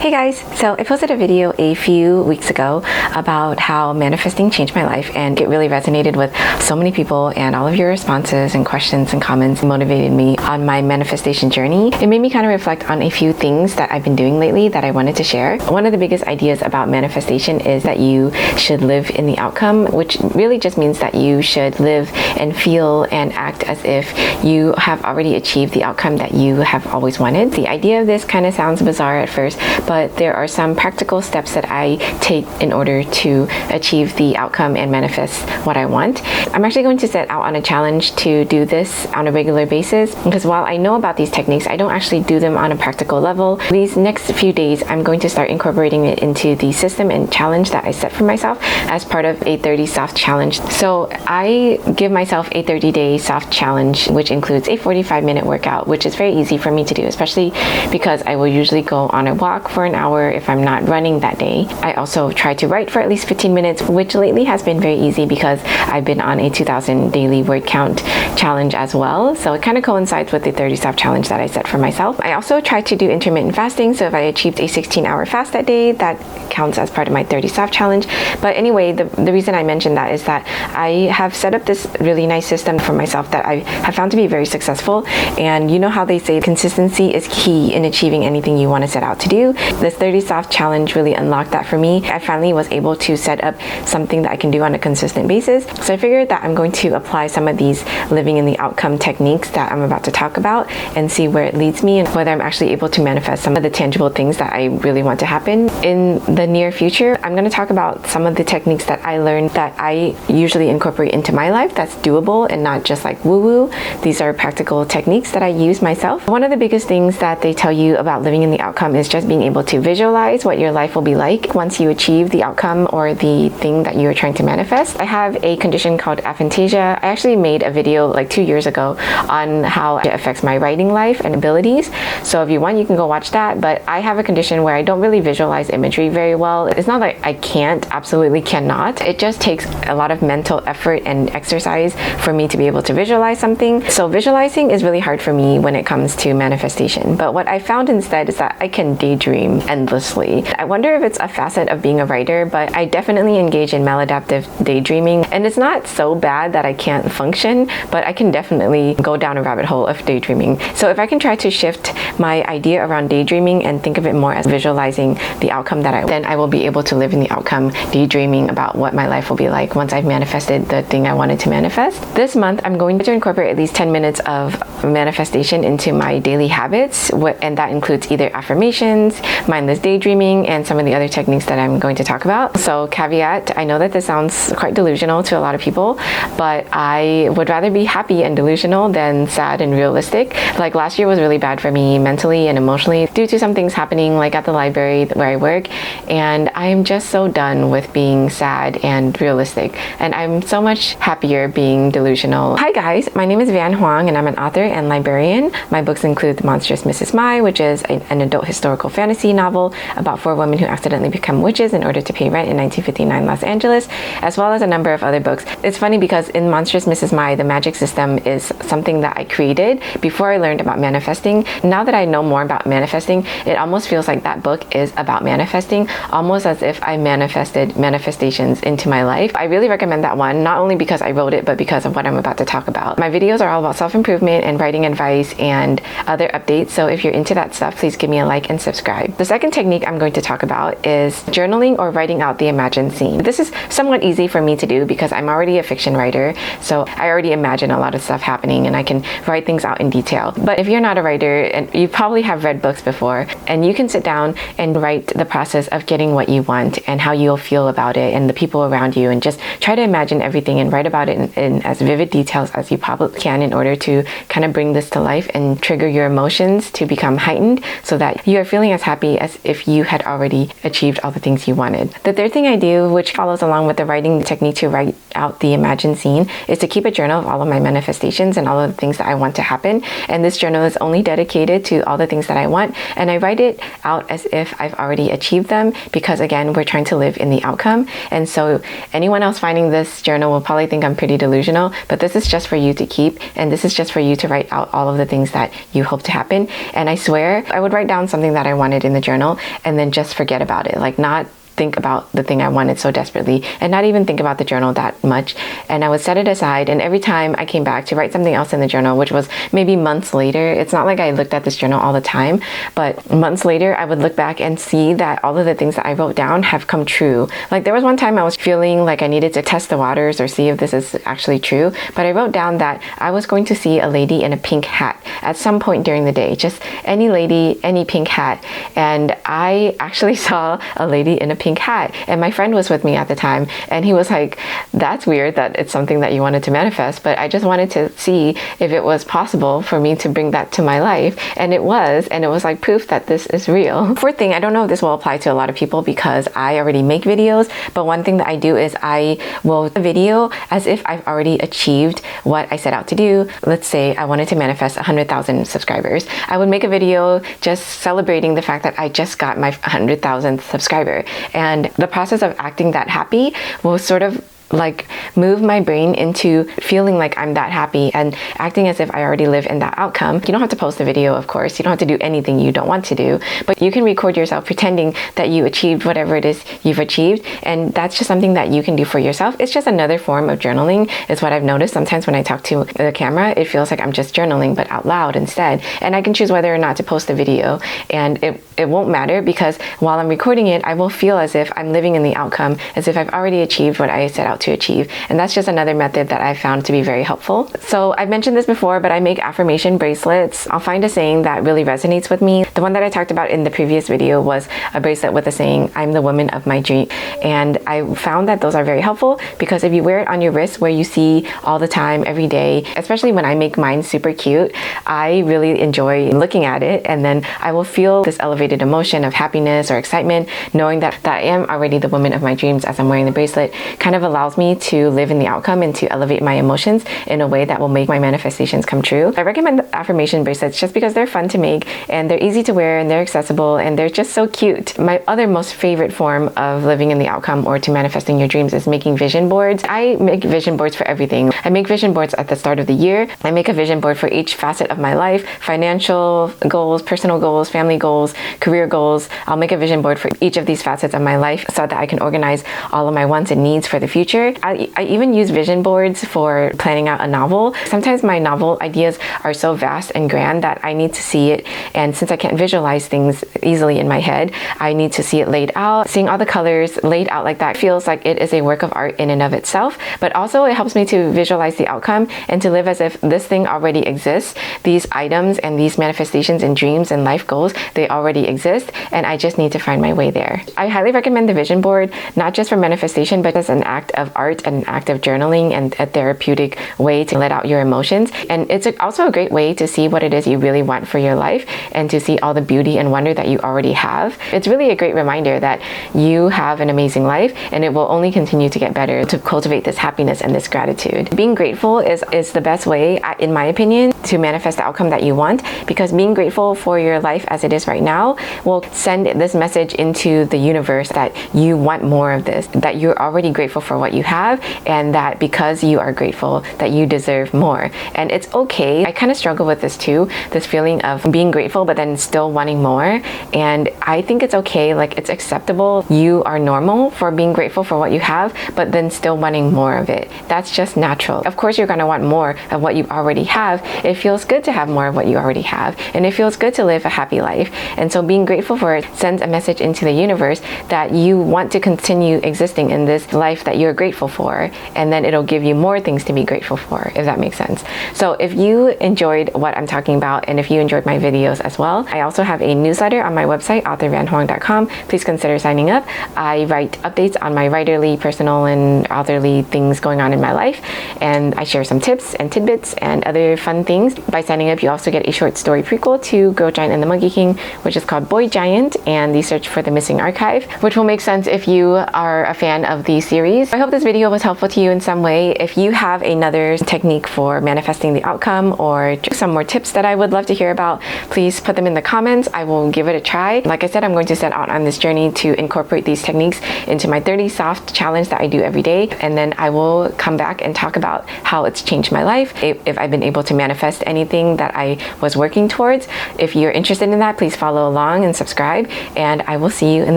Hey guys, so I posted a video a few weeks ago about how manifesting changed my life, and it really resonated with so many people, and all of your responses and questions and comments motivated me on my manifestation journey. It made me kind of reflect on a few things that I've been doing lately that I wanted to share. One of the biggest ideas about manifestation is that you should live in the outcome, which really just means that you should live and feel and act as if you have already achieved the outcome that you have always wanted. The idea of this kind of sounds bizarre at first, but there are some practical steps that I take in order to achieve the outcome and manifest what I want. I'm actually going to set out on a challenge to do this on a regular basis, because while I know about these techniques, I don't actually do them on a practical level. These next few days, I'm going to start incorporating it into the system and challenge that I set for myself as part of a 30 soft challenge. So I give myself a 30-day soft challenge, which includes a 45-minute workout, which is very easy for me to do, especially because I will usually go on a walk for an hour if I'm not running that day. I also try to write for at least 15 minutes, which lately has been very easy because I've been on a 2,000 daily word count challenge as well. So it kind of coincides with the 30 soft challenge that I set for myself. I also try to do intermittent fasting. So if I achieved a 16-hour fast that day, that counts as part of my 30 soft challenge. But anyway, the reason I mentioned that is that I have set up this really nice system for myself that I have found to be very successful. And you know how they say consistency is key in achieving anything you want to set out to do. This 30 soft challenge really unlocked that for me. I finally was able to set up something that I can do on a consistent basis. So I figured that I'm going to apply some of these living in the outcome techniques that I'm about to talk about and see where it leads me and whether I'm actually able to manifest some of the tangible things that I really want to happen in the near future. I'm going to talk about some of the techniques that I learned that I usually incorporate into my life that's doable and not just like woo-woo. These are practical techniques that I use myself. One of the biggest things that they tell you about living in the outcome is just being able to visualize what your life will be like once you achieve the outcome or the thing that you're trying to manifest. I have a condition called aphantasia. I actually made a video like 2 years ago on how it affects my writing life and abilities. So if you want, you can go watch that. But I have a condition where I don't really visualize imagery very well. It's not like I can't, absolutely cannot. It just takes a lot of mental effort and exercise for me to be able to visualize something. So visualizing is really hard for me when it comes to manifestation. But what I found instead is that I can daydream endlessly. I wonder if it's a facet of being a writer, but I definitely engage in maladaptive daydreaming. And it's not so bad that I can't function, but I can definitely go down a rabbit hole of daydreaming. So if I can try to shift my idea around daydreaming and think of it more as visualizing the outcome that then I will be able to live in the outcome, daydreaming about what my life will be like once I've manifested the thing I wanted to manifest. This month, I'm going to incorporate at least 10 minutes of manifestation into my daily habits, and that includes either affirmations, mindless daydreaming, and some of the other techniques that I'm going to talk about. So caveat, I know that this sounds quite delusional to a lot of people, but I would rather be happy and delusional than sad and realistic. Like last year was really bad for me mentally and emotionally due to some things happening like at the library where I work, and I'm just so done with being sad and realistic, and I'm so much happier being delusional. Hi guys, my name is Hoang, and I'm an author and librarian. My books include The Monstrous Mrs. Mai, which is an adult historical fantasy novel about 4 women who accidentally become witches in order to pay rent in 1959 Los Angeles, as well as a number of other books. It's funny because in Monstrous Mrs. Mai, the magic system is something that I created before I learned about manifesting. Now that I know more about manifesting, it almost feels like that book is about manifesting, almost as if I manifested manifestations into my life. I really recommend that one, not only because I wrote it, but because of what I'm about to talk about. My videos are all about self-improvement and writing advice and other updates, so if you're into that stuff, please give me a like and subscribe. The second technique I'm going to talk about is journaling or writing out the imagined scene. This is somewhat easy for me to do because I'm already a fiction writer, so I already imagine a lot of stuff happening and I can write things out in detail. But if you're not a writer, and you probably have read books before, and you can sit down and write the process of getting what you want and how you'll feel about it and the people around you, and just try to imagine everything and write about it in as vivid details as you probably can in order to kind of bring this to life and trigger your emotions to become heightened so that you are feeling as happy as if you had already achieved all the things you wanted. The third thing I do, which follows along with the writing technique to write out the imagined scene is to keep a journal of all of my manifestations and all of the things that I want to happen. And this journal is only dedicated to all the things that I want, and I write it out as if I've already achieved them, because again, we're trying to live in the outcome. And so anyone else finding this journal will probably think I'm pretty delusional, but this is just for you to keep, and this is just for you to write out all of the things that you hope to happen. And I swear I would write down something that I wanted in the journal and then just forget about it, like not think about the thing I wanted so desperately and not even think about the journal that much. And I would set it aside, and every time I came back to write something else in the journal, which was maybe months later, it's not like I looked at this journal all the time, but months later I would look back and see that all of the things that I wrote down have come true. Like there was one time I was feeling like I needed to test the waters or see if this is actually true, but I wrote down that I was going to see a lady in a pink hat at some point during the day, just any lady, any pink hat. And I actually saw a lady in a pink hat, and my friend was with me at the time, and he was like, that's weird that it's something that you wanted to manifest, but I just wanted to see if it was possible for me to bring that to my life. And it was like proof that this is real. Fourth thing, I don't know if this will apply to a lot of people because I already make videos, but one thing that I do is I will make a video as if I've already achieved what I set out to do. Let's say I wanted to manifest 100,000 subscribers. I would make a video just celebrating the fact that I just got my 100,000th subscriber. And the process of acting that happy will sort of like move my brain into feeling like I'm that happy and acting as if I already live in that outcome. You don't have to post the video, of course. You don't have to do anything you don't want to do, but you can record yourself pretending that you achieved whatever it is you've achieved. And that's just something that you can do for yourself. It's just another form of journaling, is what I've noticed. Sometimes when I talk to the camera, it feels like I'm just journaling, but out loud instead. And I can choose whether or not to post the video, and it won't matter, because while I'm recording it, I will feel as if I'm living in the outcome, as if I've already achieved what I set out to achieve. And that's just another method that I found to be very helpful. So I've mentioned this before, but I make affirmation bracelets. I'll find a saying that really resonates with me. The one that I talked about in the previous video was a bracelet with the saying, I'm the woman of my dream. And I found that those are very helpful, because if you wear it on your wrist where you see all the time, every day, especially when I make mine super cute, I really enjoy looking at it, and then I will feel this elevated emotion of happiness or excitement knowing that I am already the woman of my dreams as I'm wearing the bracelet. Kind of allows me to live in the outcome and to elevate my emotions in a way that will make my manifestations come true. I recommend the affirmation bracelets just because they're fun to make, and they're easy to wear, and they're accessible, and they're just so cute. My other most favorite form of living in the outcome or to manifesting your dreams is making vision boards. I make vision boards for everything. I make vision boards at the start of the year. I make a vision board for each facet of my life: financial goals, personal goals, family goals, career goals. I'll make a vision board for each of these facets of my life so that I can organize all of my wants and needs for the future. I even use vision boards for planning out a novel. Sometimes my novel ideas are so vast and grand that I need to see it, and since I can't visualize things easily in my head, I need to see it laid out. Seeing all the colors laid out like that feels like it is a work of art in and of itself, but also it helps me to visualize the outcome and to live as if this thing already exists. These items and these manifestations and dreams and life goals, they already exist, and I just need to find my way there. I highly recommend the vision board, not just for manifestation, but as an act of art, an act of journaling, and a therapeutic way to let out your emotions. And it's also a great way to see what it is you really want for your life and to see all the beauty and wonder that you already have. It's really a great reminder that you have an amazing life, and it will only continue to get better to cultivate this happiness and this gratitude. Being grateful is the best way, in my opinion, to manifest the outcome that you want, because being grateful for your life as it is right now will send this message into the universe that you want more of this, that you're already grateful for what you have, and that because you are grateful that you deserve more. And it's okay. I kind of struggle with this too, this feeling of being grateful but then still wanting more. And I think it's okay, like it's acceptable. You are normal for being grateful for what you have, but then still wanting more of it. That's just natural. Of course, you're going to want more of what you already have. It feels good to have more of what you already have, and it feels good to live a happy life. And so being grateful for it sends a message into the universe that you want to continue existing in this life that you're grateful for, and then it'll give you more things to be grateful for, if that makes sense. So if you enjoyed what I'm talking about, and if you enjoyed my videos as well, I also have a newsletter on my website, authorvanhoang.com. Please consider signing up. I write updates on my writerly, personal, and authorly things going on in my life, and I share some tips and tidbits and other fun things. By signing up, you also get a short story prequel to Girl Giant and the Monkey King, which is called Boy Giant, and the search for the missing archive, which will make sense if you are a fan of the series. I hope this video was helpful to you in some way. If you have another technique for manifesting the outcome or some more tips that I would love to hear about, please put them in the comments. I will give it a try. Like I said, I'm going to set out on this journey to incorporate these techniques into my 30 soft challenge that I do every day, and then I will come back and talk about how it's changed my life, if I've been able to manifest anything that I was working towards. If you're interested in that, please follow along and subscribe, and I will see you in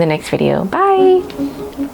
the next video. Bye!